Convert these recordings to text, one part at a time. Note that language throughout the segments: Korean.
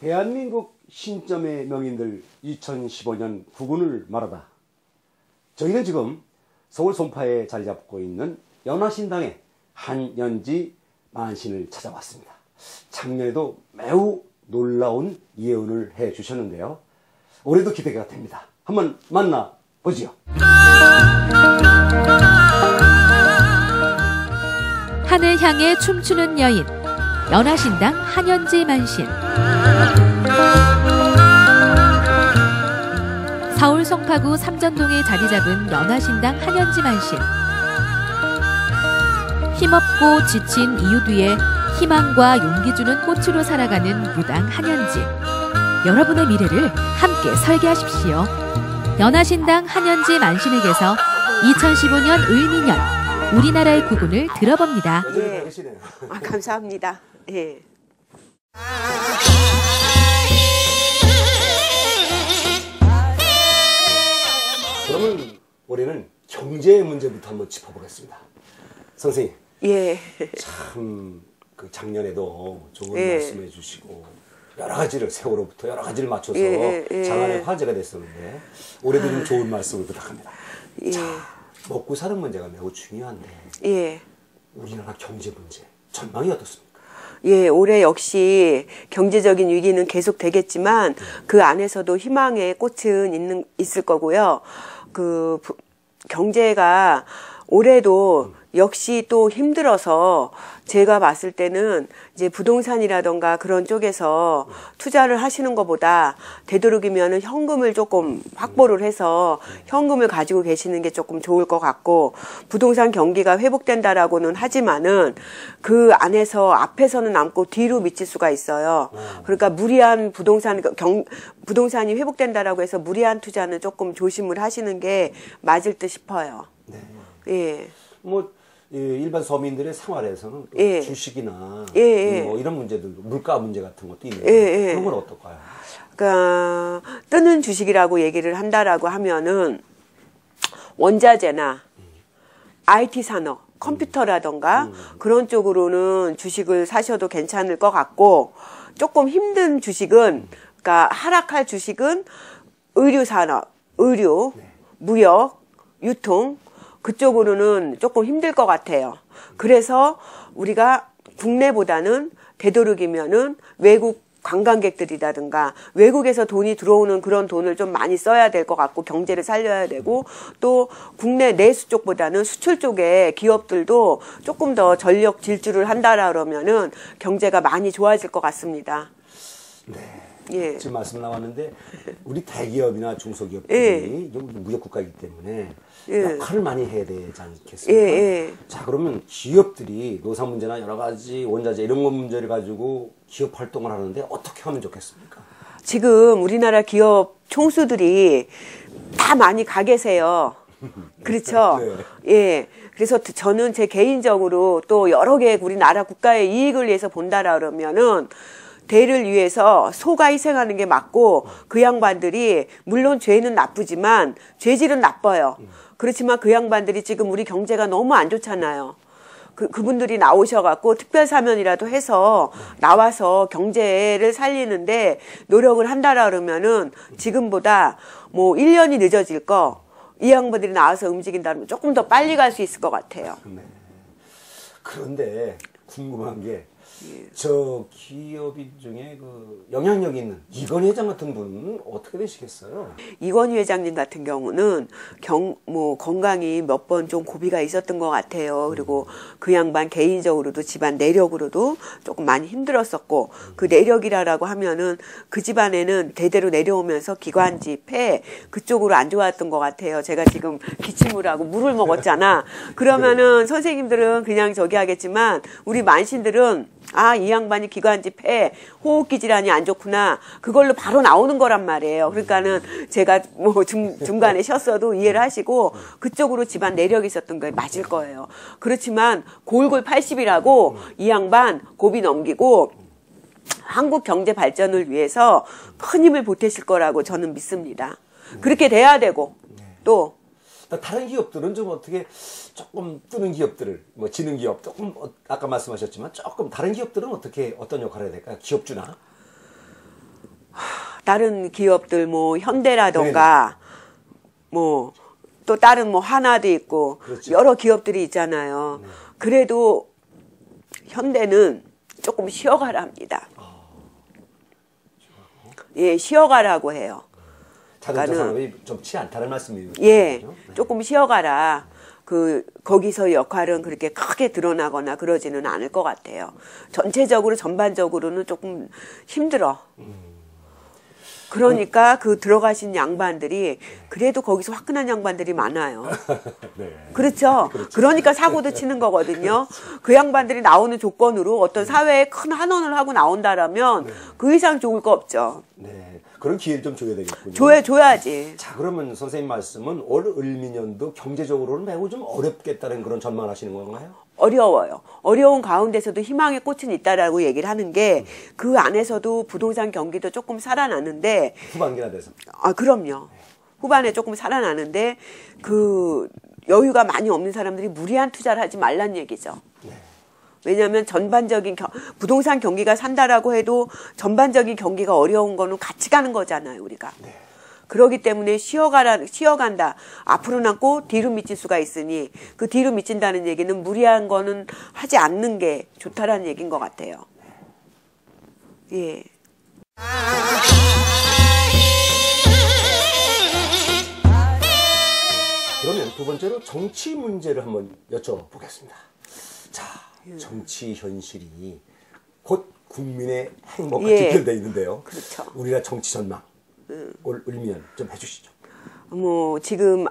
대한민국 신점의 명인들 2015년 구군을 말하다. 저희는 지금 서울 송파에 자리 잡고 있는 연화신당의 한연지 만신을 찾아왔습니다. 작년에도 매우 놀라운 예언을 해 주셨는데요. 올해도 기대가 됩니다. 한번 만나보지요. 하늘 향해 춤추는 여인, 연화신당 한연지 만신. 서울 송파구 삼전동에 자리 잡은 연화신당 한연지 만신. 힘없고 지친 이유 뒤에 희망과 용기 주는 꽃으로 살아가는 무당 한연지. 여러분의 미래를 함께 설계하십시오. 연화신당 한연지 만신에게서 2015년 을미년 우리나라의 구군을 들어봅니다. 예. 감사합니다. 예. 그러면 올해는 경제 문제부터 한번 짚어보겠습니다. 선생님. 예. 참 그 작년에도 좋은 예. 말씀해 주시고 여러 가지를 세월호부터 여러 가지를 맞춰서 예. 장안의 화제가 됐었는데 올해도 좀 좋은 말씀을 부탁합니다. 예. 자, 먹고 사는 문제가 매우 중요한데 예. 우리나라 경제 문제 전망이 어떻습니까? 예, 올해 역시 경제적인 위기는 계속 되겠지만 그 안에서도 희망의 꽃은 있을 거고요. 경제가 올해도 역시 또 힘들어서 제가 봤을 때는 이제 부동산이라던가 그런 쪽에서 투자를 하시는 것보다 되도록이면 현금을 조금 확보를 해서 현금을 가지고 계시는 게 조금 좋을 것 같고, 부동산 경기가 회복된다라고는 하지만은 그 안에서 앞에서는 남고 뒤로 미칠 수가 있어요. 그러니까 무리한 부동산이 회복된다라고 해서 무리한 투자는 조금 조심을 하시는 게 맞을 듯 싶어요. 네. 예. 뭐 일반 서민들의 생활에서는 예. 주식이나 예. 이런 문제들, 물가 문제 같은 것도 있는데 그런 건 어떨까요? 그러니까 뜨는 주식이라고 얘기를 한다라고 하면은 원자재나 IT 산업, 컴퓨터라던가 그런 쪽으로는 주식을 사셔도 괜찮을 것 같고, 조금 힘든 주식은, 그러니까 하락할 주식은 의류 산업, 의류, 무역, 유통, 그쪽으로는 조금 힘들 것 같아요. 그래서 우리가 국내보다는 되도록이면은 외국 관광객들이라든가 외국에서 돈이 들어오는 그런 돈을 좀 많이 써야 될 것 같고, 경제를 살려야 되고, 또 국내 내수 쪽보다는 수출 쪽에 기업들도 조금 더 전력 질주를 한다라 그러면은 경제가 많이 좋아질 것 같습니다. 네. 예. 지금 말씀 나왔는데 우리 대기업이나 중소기업들이 무역 국가이기 때문에 역할을 많이 해야 되지 않겠습니까? 자, 그러면 기업들이 노사 문제나 여러 가지 원자재 이런 것 문제를 가지고 기업 활동을 하는데 어떻게 하면 좋겠습니까? 지금 우리나라 기업 총수들이 다 많이 가 계세요. 그렇죠? 네. 예. 그래서 저는 제 개인적으로 또 여러 개 우리나라 국가의 이익을 위해서 본다라 그러면은 대를 위해서 소가 희생하는 게 맞고, 그 양반들이 물론 죄는 나쁘지만 죄질은 나빠요. 그렇지만 그 양반들이 지금 우리 경제가 너무 안 좋잖아요. 그분들이 나오셔갖고 특별 사면이라도 해서 나와서 경제를 살리는데 노력을 한다라 그러면은 지금보다 뭐 1년이 늦어질 거, 이 양반들이 나와서 움직인다면 조금 더 빨리 갈 수 있을 것 같아요. 네. 그런데 궁금한 게, 저 기업인 중에 그 영향력 있는 이건희 회장 같은 분은 어떻게 되시겠어요? 이건희 회장님 같은 경우는 건강이 몇 번 좀 고비가 있었던 것 같아요. 그리고 그 양반 개인적으로도 집안 내력으로도 조금 많이 힘들었었고, 그 내력이라고 하면은 그 집안에는 대대로 내려오면서 기관지, 폐 그쪽으로 안 좋았던 것 같아요. 제가 지금 기침을 하고 물을 먹었잖아. 그러면은 선생님들은 그냥 저기 하겠지만 우리 만신들은 이 양반이 기관지, 폐, 호흡기 질환이 안 좋구나, 그걸로 바로 나오는 거란 말이에요. 그러니까는 제가 뭐 중간에 쉬었어도 이해를 하시고 그쪽으로 집안 내력이 있었던 게 맞을 거예요. 그렇지만 골골 80이라고 이 양반 고비 넘기고 한국 경제 발전을 위해서 큰 힘을 보태실 거라고 저는 믿습니다. 그렇게 돼야 되고, 또 다른 기업들은 좀 어떻게 조금 뜨는 기업들을, 뭐 지는 기업, 조금 아까 말씀하셨지만 조금 다른 기업들은 어떤 역할을 해야 될까요? 기업주나? 다른 기업들 뭐 현대라던가 뭐 또 다른 뭐 하나도 있고 그렇죠. 여러 기업들이 있잖아요. 네. 그래도 현대는 조금 쉬어가라 합니다. 예, 쉬어가라고 해요. 자동차 그러니까는- 산업이 좋지 않다는 말씀이에요. 예, 그렇죠? 네. 조금 쉬어가라. 거기서 역할은 그렇게 크게 드러나거나 그러지는 않을 것 같아요. 전체적으로, 전반적으로는 조금 힘들어. 그러니까 그 들어가신 양반들이 그래도 거기서 화끈한 양반들이 많아요. 네. 그렇죠. 그러니까 사고도 치는 거거든요. 그 양반들이 나오는 조건으로 어떤 사회에 큰 환원을 하고 나온다라면 그 이상 좋을 거 없죠. 네. 그런 기회를 좀 줘야 되겠군요. 줘야지. 자, 그러면 선생님 말씀은 올 을미년도 경제적으로는 매우 좀 어렵겠다는 그런 전망을 하시는 건가요? 어려워요. 어려운 가운데서도 희망의 꽃은 있다라고 얘기를 하는 게 그 안에서도 부동산 경기도 조금 살아나는데 후반기나 돼서. 아, 그럼요. 후반에 조금 살아나는데 그 여유가 많이 없는 사람들이 무리한 투자를 하지 말란 얘기죠. 왜냐하면 전반적인 부동산 경기가 산다라고 해도 전반적인 경기가 어려운 거는 같이 가는 거잖아요, 우리가. 그러기 때문에 쉬어간다. 앞으로 남고 뒤로 미칠 수가 있으니 그 뒤로 미친다는 얘기는 무리한 거는 하지 않는 게 좋다라는 얘기인 것 같아요. 예. 그러면 두 번째로 정치 문제를 한번 여쭤보겠습니다. 자, 정치 현실이 곧 국민의 행복과 예. 직결되어 있는데요. 그렇죠. 우리나라 정치 전망, 올 을미년 좀 해주시죠. 뭐 지금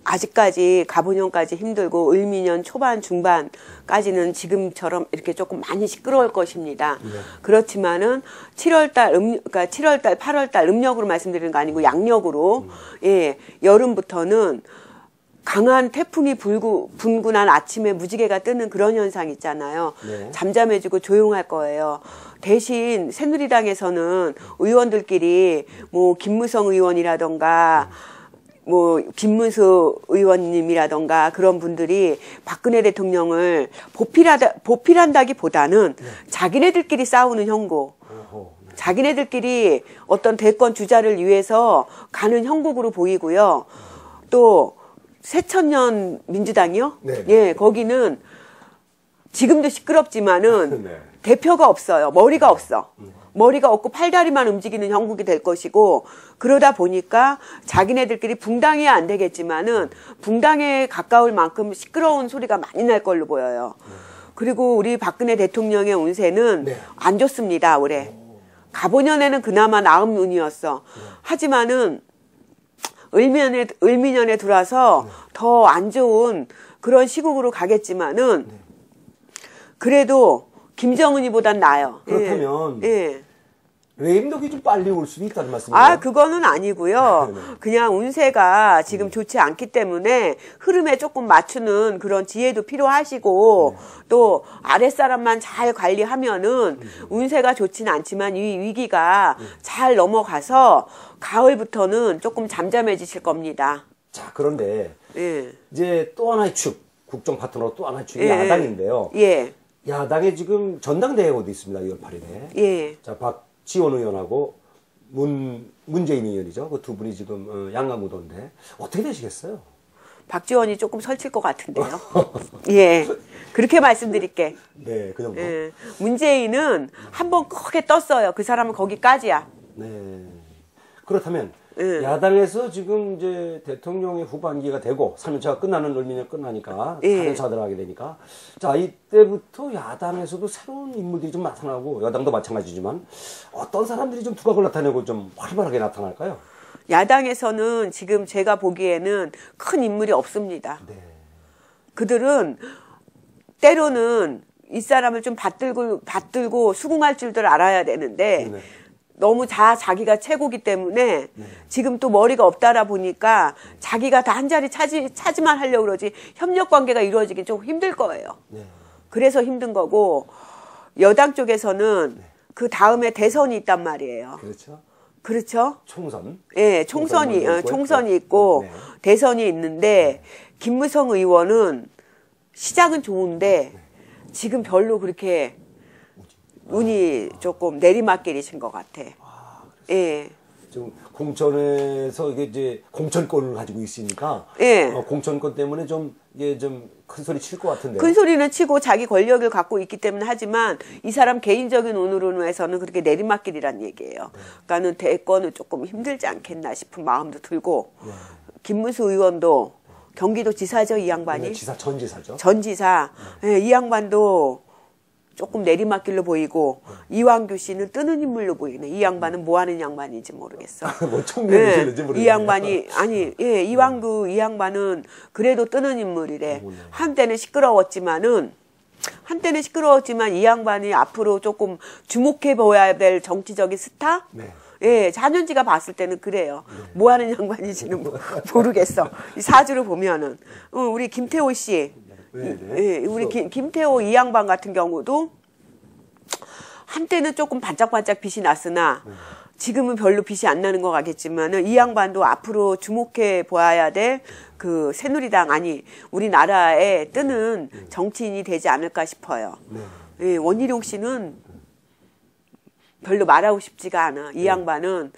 아직까지 가보년까지 힘들고 을미년 초반 중반까지는 지금처럼 이렇게 조금 많이 시끄러울 것입니다. 그렇지만은 7월달 그러니까 7월달 8월달 음력으로 말씀드리는 거 아니고 양력으로 예, 여름부터는 강한 태풍이 분군한 아침에 무지개가 뜨는 그런 현상 있잖아요. 네. 잠잠해지고 조용할 거예요. 대신 새누리당에서는 의원들끼리 뭐 김무성 의원이라던가 뭐 김문수 의원님이라던가 그런 분들이 박근혜 대통령을 보필한다기보다는 자기네들끼리 싸우는 형국, 자기네들끼리 어떤 대권 주자를 위해서 가는 형국으로 보이고요. 또 새천년 민주당이요? 네. 예, 거기는 지금도 시끄럽지만은 네. 대표가 없어요. 머리가 없어. 머리가 없고 팔다리만 움직이는 형국이 될 것이고 그러다 보니까 자기네들끼리 붕당해야 안 되겠지만은 붕당에 가까울 만큼 시끄러운 소리가 많이 날 걸로 보여요. 그리고 우리 박근혜 대통령의 운세는 네. 안 좋습니다, 올해. 가보년에는 그나마 나은 운이었어. 하지만은 을미년에 들어와서 더 안 좋은 그런 시국으로 가겠지만은 그래도 김정은이보단 나아요. 그렇다면 예. 레임덕이 좀 빨리 올 수도 있다는 말씀이에요. 아, 그거는 아니고요. 그냥 운세가 지금 좋지 않기 때문에 흐름에 조금 맞추는 그런 지혜도 필요하시고 또 아랫사람만 잘 관리하면은 운세가 좋지는 않지만 이 위기가 잘 넘어가서 가을부터는 조금 잠잠해지실 겁니다. 자, 그런데 예. 이제 또 하나의 축, 국정 파트너 또 하나의 축이 예. 야당인데요. 예. 야당에 지금 전당대회가 있습니다. 2월 8일에. 예. 자, 박지원 의원하고 문재인 의원이죠. 그 두 분이 지금 양강구도인데 어떻게 되시겠어요? 박지원이 조금 설칠 것 같은데요. 예. 그렇게 말씀드릴게. 네, 그 정도. 예. 문재인은 한번 크게 떴어요. 그 사람은 거기까지야. 네. 그렇다면 예. 야당에서 지금 이제 대통령의 후반기가 되고 3년차가 끝나는 을미년 끝나니까 예. 4년차 들어가게 되니까 자, 이때부터 야당에서도 새로운 인물들이 좀 나타나고 여당도 마찬가지지만 어떤 사람들이 좀 두각을 나타내고 좀 활발하게 나타날까요? 야당에서는 지금 제가 보기에는 큰 인물이 없습니다. 네. 그들은 때로는 이 사람을 좀 받들고 수긍할 줄들 알아야 되는데 네. 너무 자기가 최고기 때문에 지금 또 머리가 없다라 보니까 자기가 다 한 자리 차지만 하려고 그러지 협력 관계가 이루어지기 좀 힘들 거예요. 네. 그래서 힘든 거고 여당 쪽에서는 그 다음에 대선이 있단 말이에요. 그렇죠. 그렇죠? 총선. 예, 총선이 먼저 있고요. 총선이 있고 네. 대선이 있는데 김무성 의원은 시작은 좋은데 지금 별로 그렇게 운이 조금 내리막길이신 것 같아. 예. 좀 공천에서 이게 이제 공천권을 가지고 있으니까 예. 공천권 때문에 좀 이게 좀 큰 소리 칠 것 같은데. 큰 소리는 치고 자기 권력을 갖고 있기 때문에 하지만 이 사람 개인적인 운으로해서는 그렇게 내리막길이란 얘기예요. 그러니까는 대권은 조금 힘들지 않겠나 싶은 마음도 들고 김문수 의원도 경기도지사죠, 이 양반이. 전 지사죠. 전 지사. 예, 이 양반도 조금 내리막길로 보이고 이완규 씨는 뜨는 인물로 보이네. 이 양반은 뭐 하는 양반인지 모르겠어. 뭐 청년이실지 모르겠네. 이 양반이 아니 이완규 이 양반은 그래도 뜨는 인물이래. 한때는 시끄러웠지만 이 양반이 앞으로 조금 주목해 보아야 될 정치적인 스타? 네. 예, 자년지가 봤을 때는 그래요. 뭐 하는 양반인지는 모르겠어. 이 사주를 보면은 우리 김태호 씨 예, 우리 김태호 이 양반 같은 경우도 한때는 조금 반짝반짝 빛이 났으나 지금은 별로 빛이 안 나는 것 같겠지만은 이 양반도 앞으로 주목해 보아야 될 그 새누리당 아니 우리나라에 뜨는 정치인이 되지 않을까 싶어요. 예, 원희룡 씨는 별로 말하고 싶지가 않아. 이 양반은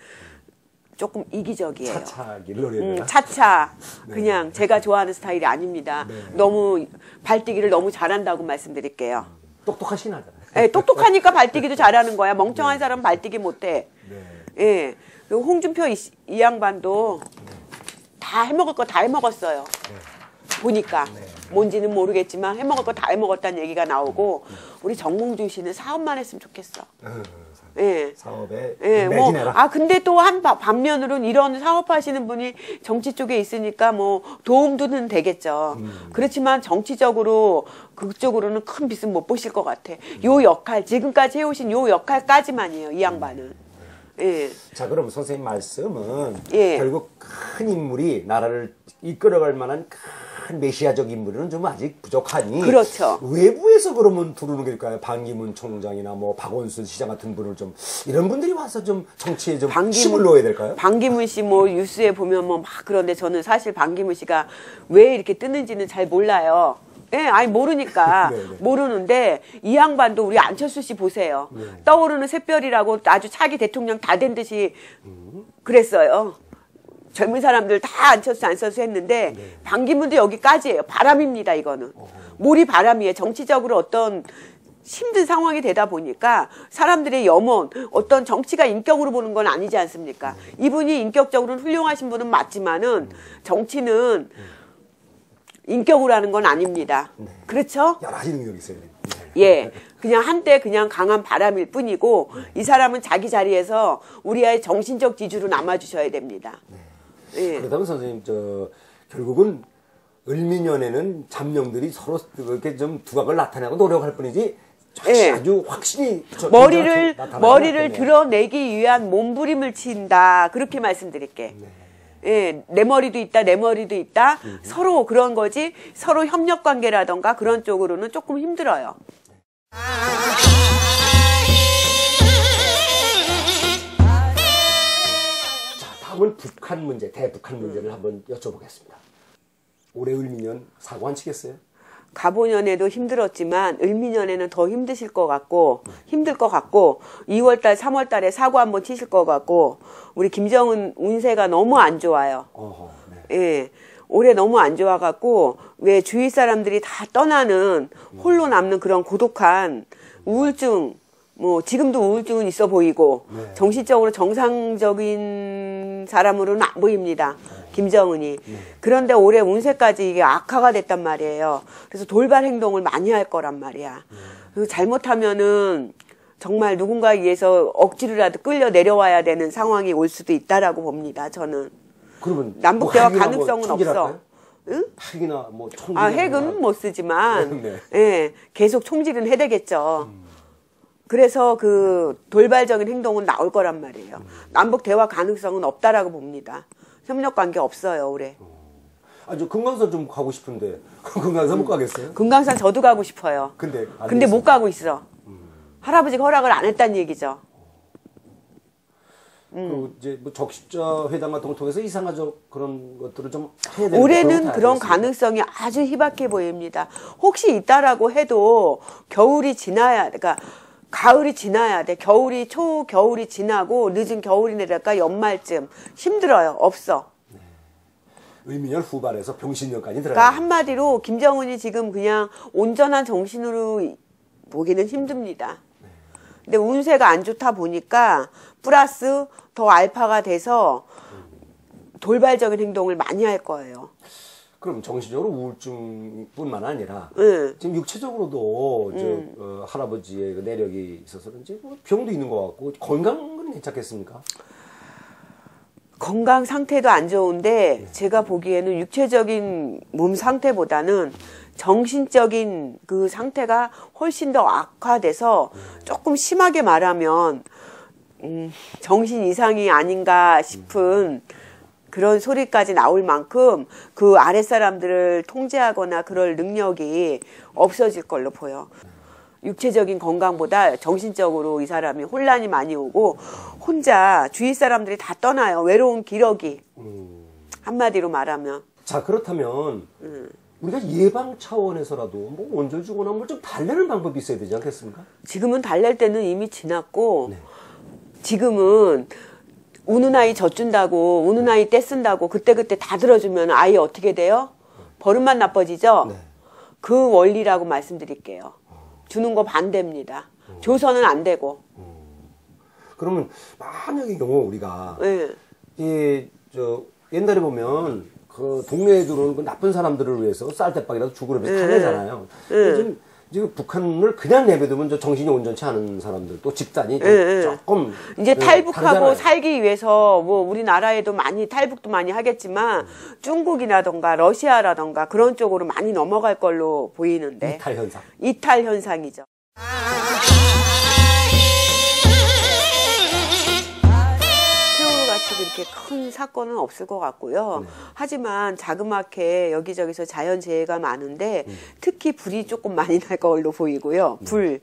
조금 이기적이에요. 차차 길러리에요. 차차 그냥 제가 좋아하는 스타일이 아닙니다. 너무 발뛰기를 너무 잘한다고 말씀드릴게요. 똑똑하신 하잖아요. 예, 똑똑하니까 발뛰기도 잘하는 거야. 멍청한 사람 발뛰기 못해. 예, 그리고 홍준표 이 양반도 다 해먹을 거 다 해먹었어요. 보니까 뭔지는 모르겠지만 해먹을 거 다 해먹었다는 얘기가 나오고 우리 정몽준 씨는 사업만 했으면 좋겠어. 예. 사업에 매진해라. 근데 또 한 반면으로는 이런 사업하시는 분이 정치 쪽에 있으니까 뭐 도움도는 되겠죠. 그렇지만 정치적으로 그쪽으로는 큰 빚은 못 보실 것 같아. 요 역할 지금까지 해오신 요 역할까지만이에요. 이 양반은. 예. 자, 그럼 선생님 말씀은 예. 결국 큰 인물이 나라를 이끌어갈 만한 큰 메시아적 인물은 좀 아직 부족하니 그렇죠. 외부에서 그러면 부르는 게 될까요? 반기문 총장이나 뭐 박원순 시장 같은 분을 좀 이런 분들이 와서 좀 정치에 좀 힘을 넣어야 될까요? 반기문 씨 뭐 뉴스에 보면 뭐 막 그런데 저는 사실 반기문 씨가 왜 이렇게 뜨는지는 잘 몰라요. 예, 아니 모르니까 모르는데 이 양반도 우리 안철수 씨 보세요. 떠오르는 샛별이라고 아주 차기 대통령 다 된 듯이 그랬어요. 젊은 사람들 다 안철수 했는데 반기문도 여기까지예요. 바람입니다, 이거는. 몰이 바람이에요. 정치적으로 어떤 힘든 상황이 되다 보니까 사람들의 염원, 어떤 정치가 인격으로 보는 건 아니지 않습니까? 이분이 인격적으로는 훌륭하신 분은 맞지만은 정치는 인격으로 하는 건 아닙니다. 그렇죠? 여러 가지 능력이 있어요. 예. 그냥 한때 그냥 강한 바람일 뿐이고 이 사람은 자기 자리에서 우리의 정신적 지주로 남아주셔야 됩니다. 예. 그렇다면 선생님, 결국은 을미년에는 잠룡들이 서로 이렇게 좀 두각을 나타내고 노력할 뿐이지 아주 확신이 머리를 드러내기 위한 몸부림을 친다. 그렇게 말씀드릴게. 예, 내 머리도 있다, 내 머리도 있다. 서로 그런 거지. 서로 협력 관계라던가 그런 쪽으로는 조금 힘들어요. 자, 다음은 북한 문제, 대북한 문제를 한번 여쭤보겠습니다. 올해 을미년 사고 안 치겠어요? 가보년에도 힘들었지만 을미년에는 더 힘드실 것 같고 힘들 것 같고 2월달 3월달에 사고 한번 치실 것 같고 우리 김정은 운세가 너무 안 좋아요. 예, 올해 너무 안 좋아갖고 왜 주위 사람들이 다 떠나는 홀로 남는 그런 고독한 우울증 뭐 지금도 우울증은 있어 보이고 정신적으로 정상적인 사람으로는 안 보입니다. 김정은이. 그런데 올해 운세까지 이게 악화가 됐단 말이에요. 그래서 돌발 행동을 많이 할 거란 말이야. 그리고 잘못하면은 정말 누군가에 의해서 억지로라도 끌려 내려와야 되는 상황이 올 수도 있다라고 봅니다. 저는. 그러면 남북 대화 가능성은 없어. 응? 핵이나 뭐 총질. 핵은 못 쓰지만 예, 계속 총질은 해야 되겠죠. 그래서 그 돌발적인 행동은 나올 거란 말이에요. 남북 대화 가능성은 없다라고 봅니다. 협력 관계 없어요, 올해. 저 금강산 좀 가고 싶은데 금강산 못 가겠어요? 금강산 저도 가고 싶어요. 근데 못 가고 있어. 할아버지가 허락을 안 했다는 얘기죠. 그 이제 뭐 적십자 회담 같은 걸 통해서 이상가족 그런 것들을 좀 해야 되는 올해는 그런 가능성이 아주 희박해 보입니다. 혹시 있다라고 해도 겨울이 지나야, 그러니까 가을이 지나야 돼. 겨울이 초겨울이 지나고 늦은 겨울이 내려가 연말쯤 힘들어요. 없어. 의민열 후반에서 병신년까지 들어가요. 그러니까 한마디로 김정은이 지금 그냥 온전한 정신으로 보기는 힘듭니다. 근데 운세가 안 좋다 보니까 플러스 더 알파가 돼서 돌발적인 행동을 많이 할 거예요. 그럼 정신적으로 우울증뿐만 아니라 지금 육체적으로도 할아버지의 그 내력이 있어서 그런지 병도 있는 것 같고 건강은 괜찮겠습니까? 건강 상태도 안 좋은데 제가 보기에는 육체적인 몸 상태보다는 정신적인 그 상태가 훨씬 더 악화돼서 조금 심하게 말하면 정신 이상이 아닌가 싶은 그런 소리까지 나올 만큼 그 아랫사람들을 통제하거나 그럴 능력이 없어질 걸로 보여. 육체적인 건강보다 정신적으로 이 사람이 혼란이 많이 오고 혼자 주위 사람들이 다 떠나요. 외로운 기러기. 한마디로 말하면. 자, 그렇다면 우리가 예방 차원에서라도 뭐 원절 주거나 뭘 좀 달래는 방법이 있어야 되지 않겠습니까? 지금은 달랠 때는 이미 지났고 지금은 우는 아이 젖준다고 우는 아이 떼쓴다고 그때그때 다 들어주면 아이 어떻게 돼요? 버릇만 나빠지죠? 그 원리라고 말씀드릴게요. 주는 거 반대입니다. 줘서는 안 되고. 그러면 만약의 경우 우리가 옛날에 보면 그 동네에 들어오는 그 나쁜 사람들을 위해서 쌀대빵이라도 주고 그러면서 다내잖아요. 지금 북한을 그냥 내버두면 저 정신이 온전치 않은 사람들 또 집단이 조금 이제 탈북하고 다르잖아요. 살기 위해서 뭐 우리나라에도 많이 탈북도 많이 하겠지만 중국이라던가 러시아라던가 그런 쪽으로 많이 넘어갈 걸로 보이는데 이탈 현상이죠. 세월같이 그렇게 큰 사건은 없을 것 같고요. 하지만 자그맣게 여기저기서 자연재해가 많은데 특히 불이 조금 많이 날 걸로 보이고요. 불.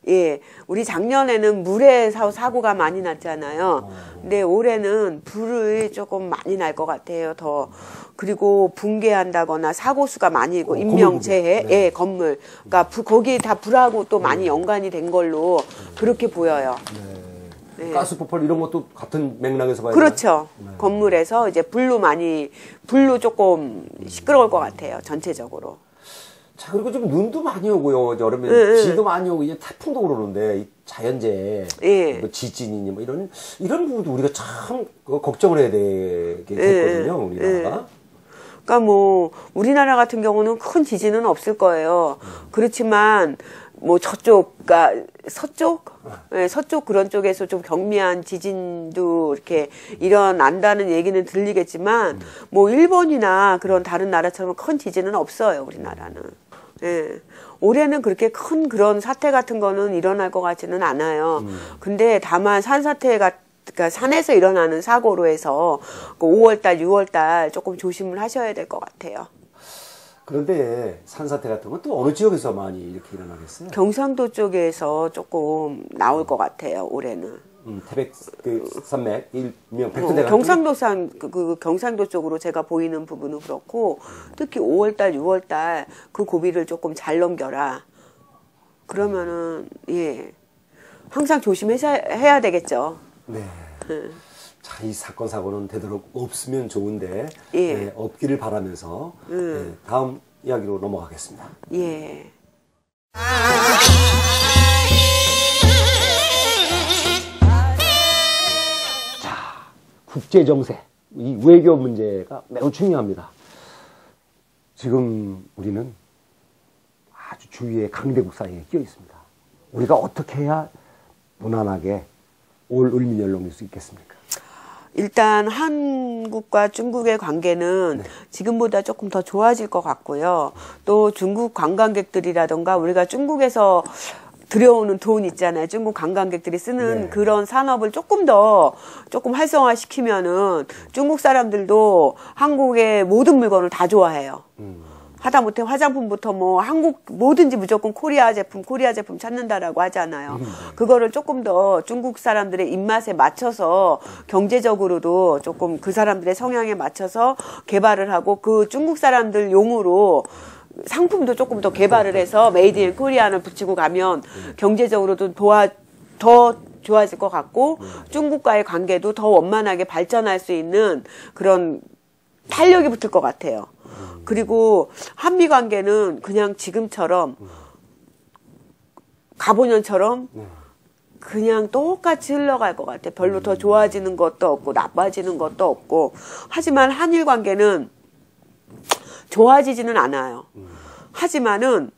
예, 우리 작년에는 물에 사고가 많이 났잖아요. 근데 올해는 불이 조금 많이 날 것 같아요. 더. 그리고 붕괴한다거나 사고 수가 많이 있고 인명재해, 예, 건물. 그러니까 거기 다 불하고 또 많이 연관이 된 걸로 그렇게 보여요. 네. 가스 폭발 이런 것도 같은 맥락에서 봐야 그렇죠. 건물에서 이제 불로 조금 시끄러울 것 같아요. 전체적으로. 자, 그리고 좀 눈도 많이 오고요. 여름에 비도 많이 오고 이제 태풍도 그러는데 이 자연재해, 뭐 지진이니 뭐 이런 부분도 우리가 참 걱정을 해야 되게 됐거든요. 우리나라가. 그러니까 뭐 우리나라 같은 경우는 큰 지진은 없을 거예요. 그렇지만 뭐 그러니까 서쪽 그런 쪽에서 좀 경미한 지진도 이렇게 일어난다는 얘기는 들리겠지만 뭐 일본이나 그런 다른 나라처럼 큰 지진은 없어요. 우리나라는. 예. 올해는 그렇게 큰 그런 사태 같은 거는 일어날 것 같지는 않아요. 근데 다만 그러니까 산에서 일어나는 사고로 해서 5월달, 6월달 조금 조심을 하셔야 될 것 같아요. 그런데 산사태 같은 건 또 어느 지역에서 많이 이렇게 일어나겠어요? 경상도 쪽에서 조금 나올 것 같아요. 올해는. 태백 산맥 일명 백두대간 경상도 쪽으로 제가 보이는 부분은 그렇고 특히 5월달, 6월달 그 고비를 조금 잘 넘겨라. 그러면은 항상 조심해야 되겠죠. 네. 자, 이 사건 사고는 되도록 없으면 좋은데 없기를 바라면서 다음 이야기로 넘어가겠습니다. 예. 국제정세, 이 외교 문제가 매우 중요합니다. 지금 우리는 아주 주위의 강대국 사이에 끼어 있습니다. 우리가 어떻게 해야 무난하게 올 을미년을 넘길 수 있겠습니까? 일단 한국과 중국의 관계는 지금보다 조금 더 좋아질 것 같고요. 또 중국 관광객들이라던가 우리가 중국에서 들여오는 돈 있잖아요. 중국 관광객들이 쓰는 그런 산업을 조금 활성화시키면은 중국 사람들도 한국의 모든 물건을 다 좋아해요. 하다못해 화장품부터 뭐 한국 뭐든지 무조건 코리아 제품 찾는다라고 하잖아요. 그거를 조금 더 중국 사람들의 입맛에 맞춰서 경제적으로도 조금 그 사람들의 성향에 맞춰서 개발을 하고 그 중국 사람들 용으로 상품도 조금 더 개발을 해서 메이드 인 코리안을 붙이고 가면 경제적으로도 더 좋아질 것 같고 중국과의 관계도 더 원만하게 발전할 수 있는 그런 탄력이 붙을 것 같아요. 그리고 한미 관계는 그냥 지금처럼 가보년처럼 그냥 똑같이 흘러갈 것 같아. 별로 더 좋아지는 것도 없고 나빠지는 것도 없고. 하지만 한일 관계는 좋아지지는 않아요. 하지만은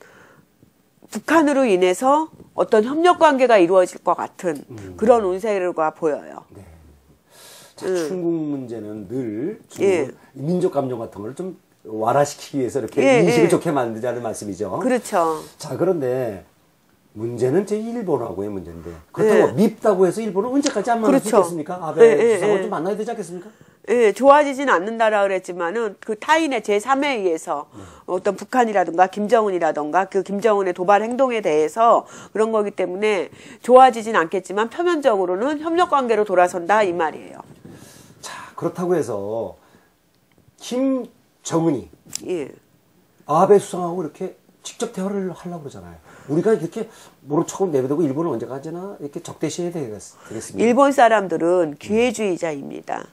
북한으로 인해서 어떤 협력 관계가 이루어질 것 같은 그런 운세가 보여요. 네. 자, 중국 문제는 늘 중국 민족 감정 같은 걸 좀 완화시키기 위해서 이렇게 인식을 좋게 만들자는 말씀이죠. 그렇죠. 자, 그런데 문제는 제 일본하고의 문제인데 그렇다고 밉다고 해서 일본은 언제까지 안 만날 수 있겠습니까? 아베 수상을 좀 만나야 되지 않겠습니까? 예, 좋아지진 않는다라 그랬지만은 그 타인의 제3에 의해서 어떤 북한이라든가 김정은이라든가 그 김정은의 도발 행동에 대해서 그런 거기 때문에 좋아지진 않겠지만 표면적으로는 협력 관계로 돌아선다 이 말이에요. 자, 그렇다고 해서 김정은이 아베 수상하고 이렇게 직접 대화를 하려고 그러잖아요. 우리가 이렇게 모른 척을 내버리고 일본은 언제까지나 이렇게 적대시해야 되겠습니다. 일본 사람들은 기회주의자입니다.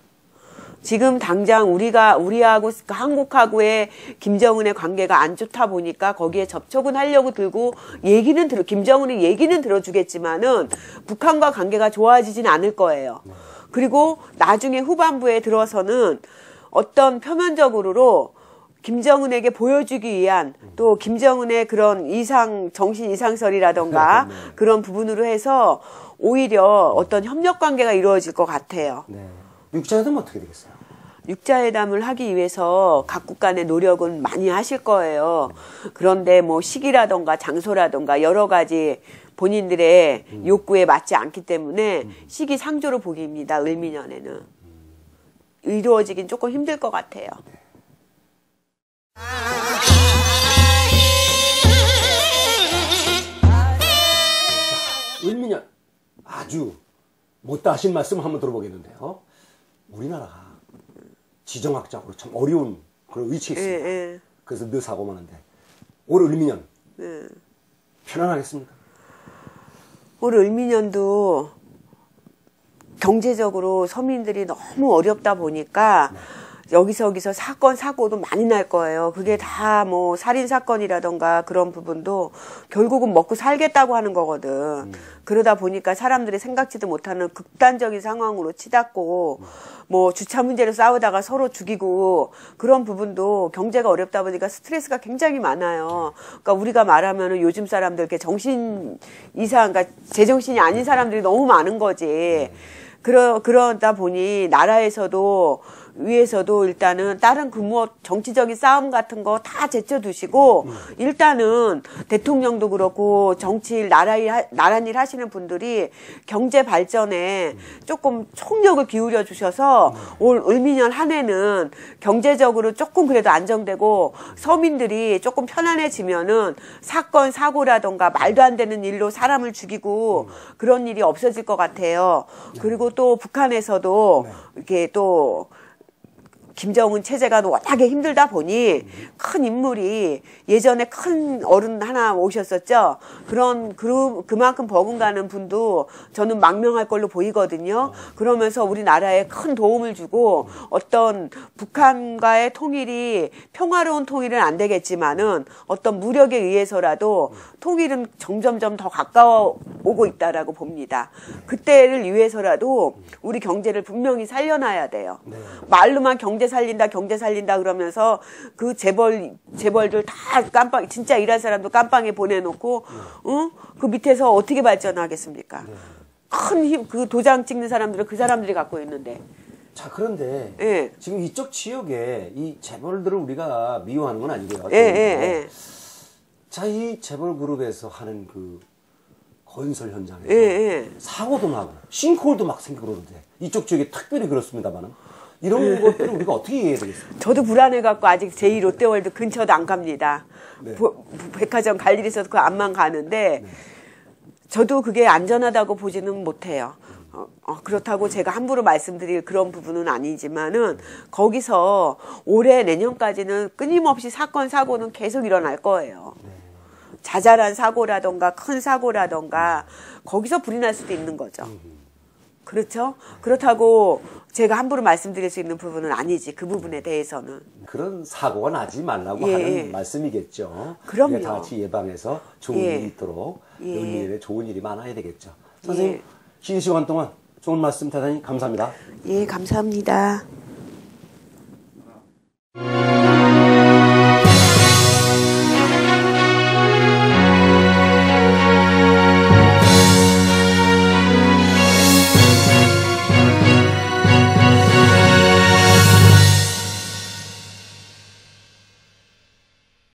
지금 당장 우리하고 한국하고의 김정은의 관계가 안 좋다 보니까 거기에 접촉은 하려고 들고 김정은의 얘기는 들어주겠지만은 북한과 관계가 좋아지진 않을 거예요. 그리고 나중에 후반부에 들어서는 어떤 표면적으로 김정은에게 보여주기 위한 또 김정은의 그런 정신 이상설이라던가 그런 부분으로 해서 오히려 어떤 협력 관계가 이루어질 것 같아요. 네. 육자회담은 어떻게 되겠어요? 육자회담을 하기 위해서 각국 간의 노력은 많이 하실 거예요. 그런데 뭐 시기라던가 장소라던가 여러 가지 본인들의 욕구에 맞지 않기 때문에 시기상조로 보기입니다. 을미년에는. 이루어지긴 조금 힘들 것 같아요. 을미년 아주 못다 하신 말씀 한번 들어보겠는데요. 우리나라가 지정학적으로 참 어려운 그런 위치에 있습니다. 그래서 늘 사고 많은데 올 을미년 편안하겠습니까? 올 을미년도 경제적으로 서민들이 너무 어렵다 보니까 여기서 사건 사고도 많이 날 거예요. 그게 다 뭐 살인 사건이라던가 그런 부분도 결국은 먹고 살겠다고 하는 거거든. 그러다 보니까 사람들이 생각지도 못하는 극단적인 상황으로 치닫고 뭐 주차 문제로 싸우다가 서로 죽이고 그런 부분도 경제가 어렵다 보니까 스트레스가 굉장히 많아요. 그러니까 우리가 말하면은 요즘 사람들 이렇게 정신 이상, 그러니까 제정신이 아닌 사람들이 너무 많은 거지. 그러다 보니 나라에서도 위에서도 일단은 다른 정치적인 싸움 같은 거 다 제쳐두시고 일단은 대통령도 그렇고 정치일 나라일 하시는 분들이 경제 발전에 조금 총력을 기울여 주셔서 올 을미년 한 해는 경제적으로 조금 그래도 안정되고 서민들이 조금 편안해지면은 사건 사고라던가 말도 안 되는 일로 사람을 죽이고 그런 일이 없어질 것 같아요. 그리고 또 북한에서도 이렇게 또 김정은 체제가 워낙에 힘들다 보니 큰 인물이 예전에 큰 어른 하나 오셨었죠. 그만큼 버금가는 분도 저는 망명할 걸로 보이거든요. 그러면서 우리나라에 큰 도움을 주고 어떤 북한과의 통일이 평화로운 통일은 안 되겠지만은 어떤 무력에 의해서라도 통일은 점점점 더 가까워 오고 있다라고 봅니다. 그때를 위해서라도 우리 경제를 분명히 살려놔야 돼요. 말로만 경제 살린다 그러면서 그 재벌들 다 깜빵, 진짜 일할 사람도 깜빵에 보내놓고, 그 밑에서 어떻게 발전하겠습니까? 큰 힘, 그 도장 찍는 사람들은 그 사람들이 갖고 있는데. 자, 그런데 지금 이쪽 지역에 이 재벌들을 우리가 미워하는 건 아니고요. 자, 이 재벌 그룹에서 하는 그 건설 현장에서 사고도 나고 싱크홀도 막 생기고 그러는데 이쪽 지역에 특별히 그렇습니다만은 이런 것들은 우리가 어떻게 이해해야 되겠습니까? 저도 불안해갖고 아직 제2롯데월드 근처도 안 갑니다. 백화점 갈 일이 있어서 그 앞만 가는데 저도 그게 안전하다고 보지는 못해요. 그렇다고 제가 함부로 말씀드릴 그런 부분은 아니지만은 거기서 올해 내년까지는 끊임없이 사건 사고는 계속 일어날 거예요. 자잘한 사고라던가 큰 사고라던가 거기서 불이 날 수도 있는 거죠. 그렇죠? 그렇다고 제가 함부로 말씀드릴 수 있는 부분은 아니지. 그 부분에 대해서는. 그런 사고가 나지 말라고 하는 말씀이겠죠. 그럼요. 다 같이 예방해서 좋은 일이 있도록 연일에 좋은 일이 많아야 되겠죠. 선생님, 긴 시간 동안 좋은 말씀 대단히 감사합니다. 예, 감사합니다.